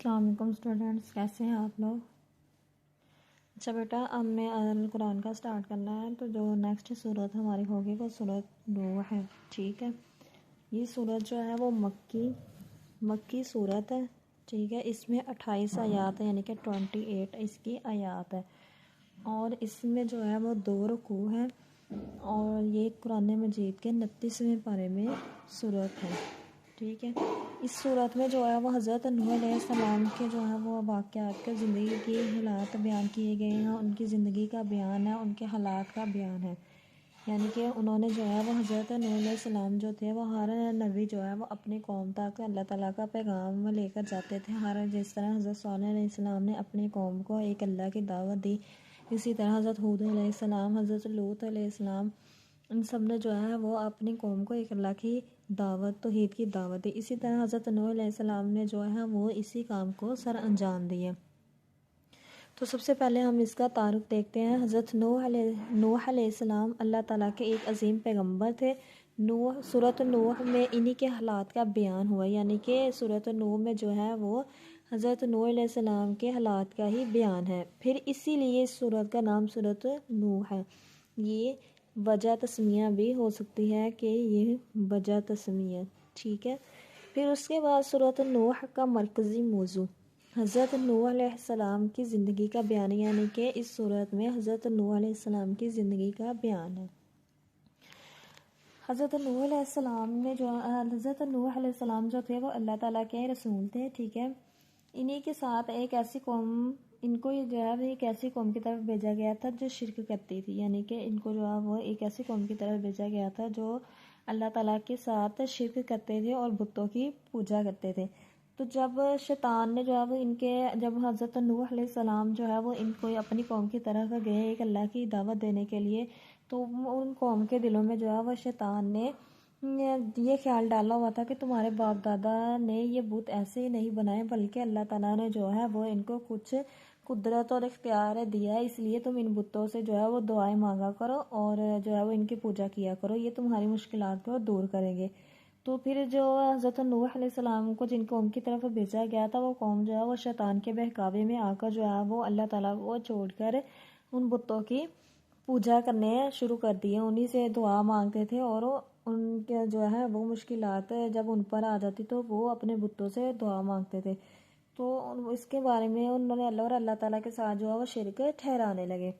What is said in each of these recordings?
السلام علیکم اسٹوڈینٹس، کیسے ہیں آپ لوگ؟ اچھا بیٹا، اب میں قرآن کا سٹارٹ کرنا ہے، تو جو نیکسٹ صورت ہماری ہوگی وہ صورت نوح ہے، ٹھیک ہے۔ یہ صورت جو ہے وہ مکی صورت ہے، ٹھیک ہے۔ اس میں 28 آیات ہیں، یعنی کہ 28 اس کی آیات ہے، اور اس میں جو ہے وہ 2 رکوع ہیں، اور یہ قرآن مجید کے 29ویں پارے میں صورت ہے، ٹھیک ہے۔ اس صورت میں جو ہے وہ حضرت نوح علیہ السلام کے جو ہے وہ واقعات کے زندگی کی حالات بیان کیے گئے ہیں، ان کی زندگی کا بیان ہے، ان کے حالات کا بیان ہے، یعنی کہ انہوں نے جو ہے وہ حضرت نوح علیہ السلام جو تھے وہ ہر نبی جو ہے وہ اپنی قوم تک اللہ تعالیٰ کا پیغام لے کر جاتے تھے، جس طرح حضرت صالح علیہ السلام نے اپنی قوم کو ایک اللہ کی دعوت دی، اسی طرح حضرت ہود علیہ السلام، حضرت لوط علیہ السلام، ان سب نے جو ہے وہ اپنی قوم کو ایک اللہ کی دعوت، توحید کی دعوت دی۔ اسی طرح حضرت نوح علیہ السلام نے جو ہے وہ اسی کام کو سر انجام دیا۔ تو سب سے پہلے ہم اس کا تعارف دیکھتے ہیں۔ حضرت نوح علیہ السلام اللہ تعالیٰ کے ایک عظیم پیغمبر تھے۔ سورۃ نوح میں انہی کے حالات کا بیان ہوا، یعنی کہ سورۃ نوح میں جو ہے وہ حضرت نوح علیہ السلام کے حالات کا ہی بیان ہے، پھر اسی لیے اس سورت کا نام سورۃ نوح ہے۔ یہ وجہ تسمیہ بھی ہو سکتی ہے کہ یہ وجہ تسمیہ، ٹھیک ہے۔ پھر اس کے بعد سورۃ نوح کا مرکزی موضوع حضرت نوح علیہ السلام کی زندگی کا بیان، یعنی کہ اس سورت میں حضرت نوح علیہ السلام کی زندگی کا بیان ہے۔ حضرت نوح علیہ السلام جو تھے وہ اللہ تعالیٰ کے رسول تھے، ٹھیک ہے۔ انہی کے ساتھ ایک ایسی قوم، ان کو جو ہے ایک ایسی قوم کی طرف بھیجا گیا تھا جو شرک کرتی تھی، یعنی کہ ان کو جو ہے وہ ایک ایسی قوم کی طرف بھیجا گیا تھا جو اللہ تعالیٰ کے ساتھ شرک کرتے تھے اور بتوں کی پوجا کرتے تھے۔ تو جب شیطان نے جو ہے وہ جب حضرت نوح علیہ السلام جو ہے وہ ان کو اپنی قوم کی طرف گئے ایک اللہ کی دعوت دینے کے لیے، تو ان قوم کے دلوں میں جو ہے وہ شیطان نے یہ خیال ڈالا ہوا تھا کہ تمہارے باپ دادا نے یہ بت ایسے ہی نہیں بنائے، بلکہ اللہ تعالیٰ نے جو ہے وہ ان کو کچھ قدرت اور اختیار دیا ہے، اس لیے تم ان بتوں سے جو ہے وہ دعائیں مانگا کرو اور جو ہے وہ ان کی پوجا کیا کرو، یہ تمہاری مشکلات کو دور کریں گے۔ تو پھر جو حضرت نوح علیہ السلام کو جن قوم کی طرف بھیجا گیا تھا، وہ قوم جو ہے وہ شیطان کے بہکاوے میں آ کر جو ہے وہ اللہ تعالیٰ کو چھوڑ کر ان بتوں کی پوجا کرنے شروع کر دیے، انہی سے دعا مانگتے تھے، اور ان کے جو ہے وہ مشکلات جب ان پر آ جاتی تو وہ اپنے بتوں سے دعا مانگتے تھے۔ تو اس کے بارے میں انہوں نے اللہ تعالیٰ کے ساتھ جو ہے وہ شرک ٹھہرانے لگے۔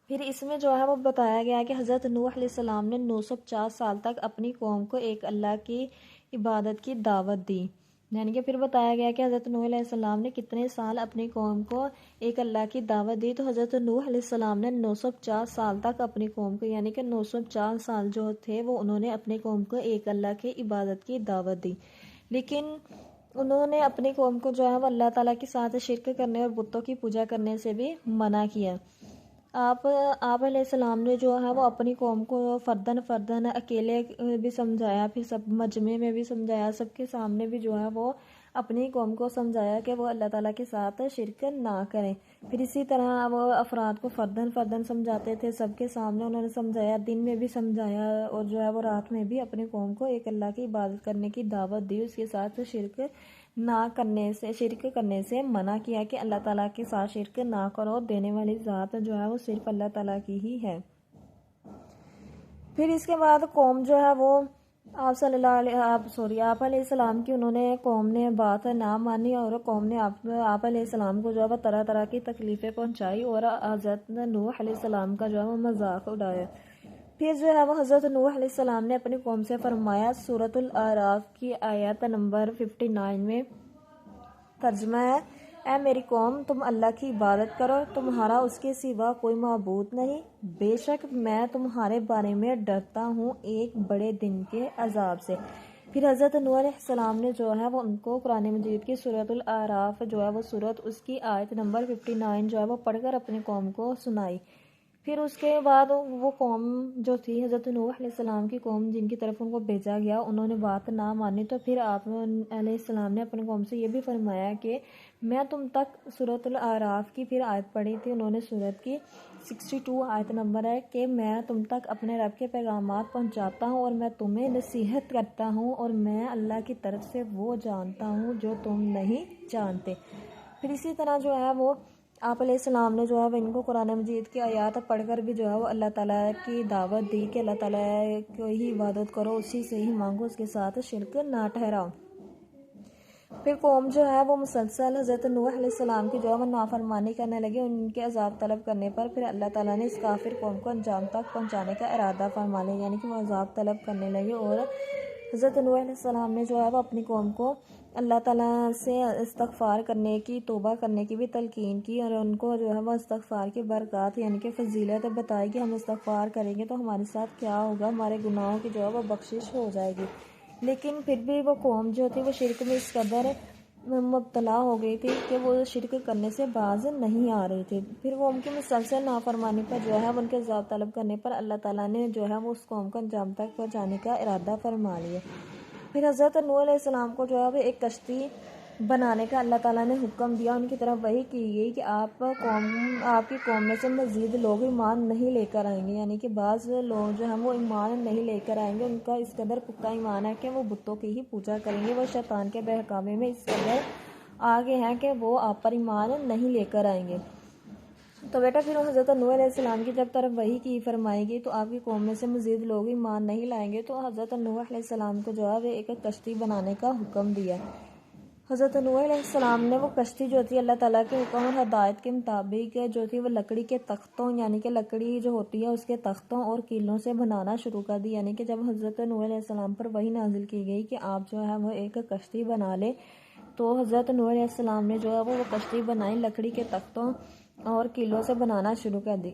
پھر اس میں جو ہے وہ بتایا گیا کہ حضرت نوح علیہ السلام نے 950 سال تک اپنی قوم کو ایک اللہ کی عبادت کی دعوت دی، یعنی کہ پھر بتایا گیا کہ حضرت نوح علیہ السلام نے کتنے سال اپنی قوم کو ایک اللہ کی دعوت دی۔ تو حضرت نوح علیہ السلام نے 950 سال تک اپنی قوم کو، یعنی کہ 950 سال جو تھے وہ انہوں نے اپنی قوم کو ایک اللہ کی عبادت کی دعوت دی، لیکن انہوں نے اپنی قوم کو جو ہے وہ اللہ تعالیٰ کے ساتھ شرک کرنے اور بتوں کی پوجا کرنے سے بھی منع کیا۔ آپ علیہ السلام نے جو ہے وہ اپنی قوم کو فردن اکیلے بھی سمجھایا، پھر سب مجمع میں بھی سمجھایا، سب کے سامنے بھی جو ہے وہ اپنی قوم کو سمجھایا کہ وہ اللہ تعالیٰ کے ساتھ شرک نہ کریں۔ پھر اسی طرح وہ افراد کو فردن سمجھاتے تھے، سب کے سامنے انہوں نے سمجھایا، دن میں بھی سمجھایا، اور جو ہے وہ رات میں بھی اپنی قوم کو ایک اللہ کی عبادت کرنے کی دعوت دی، اس کے ساتھ شرک کرنے سے منع کیا کہ اللہ تعالیٰ کے ساتھ شرک نہ کرو، دینے والی ذات جو ہے وہ صرف اللہ تعالیٰ کی ہی ہے۔ پھر اس کے بعد قوم جو ہے وہ آپ علیہ السلام کی قوم نے بات نہ مانی، اور قوم نے آپ علیہ السلام کو جو ہے وہ طرح طرح کی تکلیفیں پہنچائی، اور حضرت نوح علیہ السلام کا جو ہے وہ مذاق اڑایا۔ پھر جو ہے وہ حضرت نوح علیہ السلام نے اپنی قوم سے فرمایا، سورۃ الاعراف کی آیت نمبر 59 میں ترجمہ ہے، اے میری قوم، تم اللہ کی عبادت کرو، تمہارا اس کے سوا کوئی معبود نہیں، بے شک میں تمہارے بارے میں ڈرتا ہوں ایک بڑے دن کے عذاب سے۔ پھر حضرت نوح علیہ السلام نے جو ہے وہ ان کو قرآن مجید کی سورۃ الاعراف جو ہے وہ سورت، اس کی آیت نمبر 59 جو ہے وہ پڑھ کر اپنی قوم کو سنائی۔ پھر اس کے بعد وہ قوم جو تھی حضرت نوح علیہ السلام کی قوم جن کی طرف ان کو بھیجا گیا، انہوں نے بات نہ مانی، تو پھر آپ علیہ السلام نے اپنی قوم سے یہ بھی فرمایا کہ میں تم تک سورۃ الاعراف کی پھر آیت پڑھی تھی، انہوں نے سورت کی 62 آیت نمبر ہے کہ میں تم تک اپنے رب کے پیغامات پہنچاتا ہوں اور میں تمہیں نصیحت کرتا ہوں اور میں اللہ کی طرف سے وہ جانتا ہوں جو تم نہیں جانتے۔ پھر اسی طرح جو ہے وہ آپ علیہ السلام نے جو ہے وہ ان کو قرآن مجید کی آیات پڑھ کر بھی جو ہے وہ اللہ تعالیٰ کی دعوت دی کہ اللہ تعالیٰ کو ہی عبادت کرو، اسی سے ہی مانگو، اس کے ساتھ شرک نہ ٹھہراؤ۔ پھر قوم جو ہے وہ مسلسل حضرت نوح علیہ السلام کی جو ہے وہ نافرمانی کرنے لگے، ان کے عذاب طلب کرنے پر پھر اللہ تعالیٰ نے اس کافر قوم کو انجام تک پہنچانے کا ارادہ فرما لیا، یعنی کہ وہ عذاب طلب کرنے لگے، اور حضرت نوح علیہ السلام نے جو ہے وہ اپنی قوم کو اللہ تعالیٰ سے استغفار کرنے کی، توبہ کرنے کی بھی تلقین کی، اور ان کو جو ہے وہ استغفار کی برکات یعنی کہ فضیلت بتائی کہ ہم استغفار کریں گے تو ہمارے ساتھ کیا ہوگا، ہمارے گناہوں کی جو ہے وہ بخشش ہو جائے گی۔ لیکن پھر بھی وہ قوم جو تھی وہ شرک میں اس قدر مبتلا ہو گئی تھی کہ وہ شرک کرنے سے باز نہیں آ رہی تھی۔ پھر وہ ان کی مسلسل نافرمانی پر جو ہے ان کے عذاب طلب کرنے پر اللہ تعالیٰ نے جو ہے وہ اس قوم کو انجام تک پہنچانے کا ارادہ فرما لیا۔ پھر حضرت نوح علیہ السلام کو جو ہے وہ ایک کشتی بنانے کا اللہ تعالیٰ نے حکم دیا، ان کی طرف وحی کی گئی کہ آپ کی قوم میں سے مزید لوگ ایمان نہیں لے کر آئیں گے، یعنی کہ بعض لوگ جو ہیں وہ ایمان نہیں لے کر آئیں گے، ان کا اس قدر پختہ ایمان ہے کہ وہ بتوں کی ہی پوجا کریں گے، وہ شیطان کے بہکاوے میں اس قدر آگے ہیں کہ وہ آپ پر ایمان نہیں لے کر آئیں گے۔ تو بیٹا پھر حضرت نوح علیہ السلام کی جب طرف وحی کی فرمائی گئی تو آپ کی قوم میں سے مزید لوگ ایمان نہیں لائیں گے، تو حضرت نوح علیہ السلام کو جو ہے وہ ایک کشتی بنانے کا حکم دیا۔ حضرت نوح علیہ السلام نے وہ کشتی جو تھی اللہ تعالیٰ کے حکم اور ہدایت کے مطابق جو تھی وہ لکڑی کے تختوں، یعنی کہ لکڑی جو ہوتی ہے اس کے تختوں اور کیلوں سے بنانا شروع کر دی، یعنی کہ جب حضرت نوح علیہ السلام پر وحی نازل کی گئی کہ آپ جو ہے وہ ایک کشتی بنا لے، تو حضرت نوح علیہ السلام نے جو ہے وہ کشتی بنائی، لکڑی کے تختوں اور کیلوں سے بنانا شروع کر دی۔